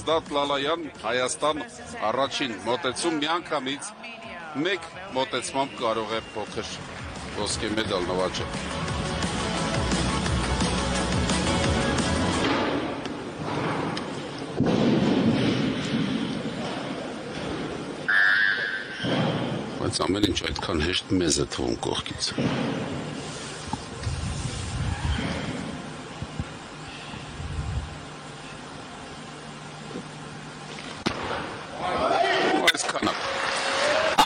Վարազդատ Լալայան, Հայաստան առաջին մոտեցում միանգամից մեկ մոտեցմամբ կարող է փոքր ոսկե մեդալ նվաճել։ Բայց ամեն ինչ այդքան հեշտ մեզ է թվում կողքից։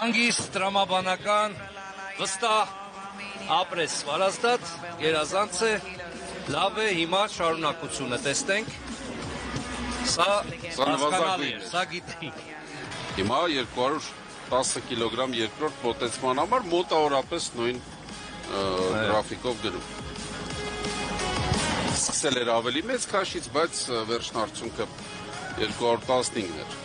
Հանգիստ տրամաբանական վստահ ապրես Վարազդատ, գերազանց է, լավ է, հիմա շարունակությունը տեսնենք, սա հասկանալի է, սա գիտենք։ Հիմա 210 կիլոգրամ երկրորդ մոտեցման համար մոտավորապես նույն գրաֆիկով գնում։ Սկսել էր ավելի մեծ քաշից, բայց վերջնարդյունքը 215 էր։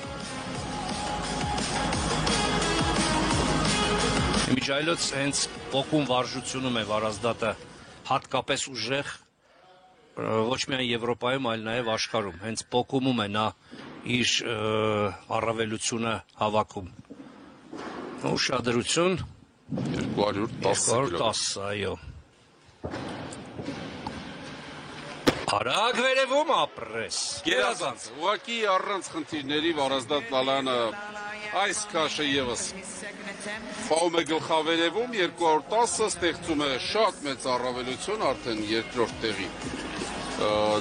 Միջայլոց հենց պոկում վարժությունում է Վարազդատը հատկապես ուժեղ ոչ միայն Եվրոպայում, այլ նաև աշխարհում։ Հենց պոկումում է նա իր առավելությունը հավաքում։ Ուշադրություն 210, այո։ Արագ վերևում ապրես։ Գերազանց, ուղղակի առանց խնդիրների Վարազդատ Լալայանը այս քաշը եւս ֆաում է գլխավերևում 210-ը ստեղծում է շատ մեծ առավելություն արդեն երկրորդ տեղի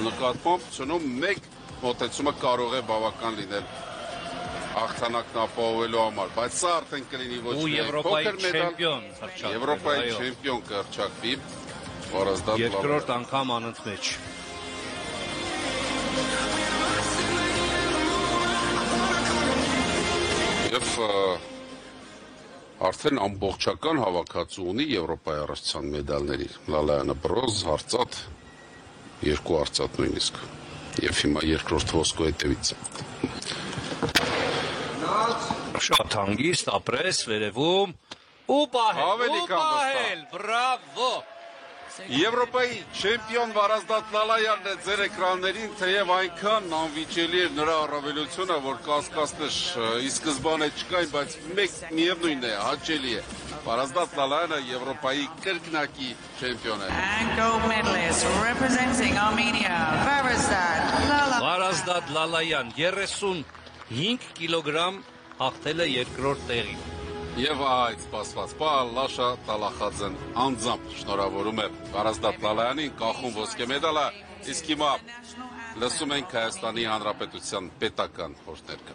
նկատմամբ ցնում մեկ մոտեցումը կարող է բավական լինել հաղթանակն ապահովելու համար, բայց սա արդեն կլինի ոչ միայն փոքր մեդալ, Եվրոպայի չեմպիոն կհռչակվի Վարազդատ Լալայանը։ Երկրորդ անգամ անընդմեջ։ Եվ արդեն ամբողջական հավաքածու ունի Եվրոպայի առաջացան մեդալների։ Լալայանը բրոնզ, արծաթ, 2 արծաթ նույնիսկ։ Եվ հիմա երկրորդ ոսկու հետևից է։ Շատ հանգիստ ապրես վերևում ու պահել, բրավո։ Եվրոպայի չեմպիոն Վարազդատ Լալայանն է ձեր էկրաններին, թեև այնքան անվիճելի էր նրա առավելությունը, որ կասկածներ ի սկզբանե չկային, բայց մեկ միևնույնն է, հաճելի է։ Վարազդատ Լալայանը Եվրոպայի կրկնակի չեմպիոն է։ Վարազդատ Լալայան 35 կիլոգրամ հաղթել է երկրորդ տեղին։ Եվ այդ սպասված Լաշա Տալախաձեն անձամբ շնորհավորում է Վարազդատ Լալայանին, կախում ոսկե մեդալը, իսկ հիմա լսում ենք Հայաստանի Հանրապետության պետական օրհներգը։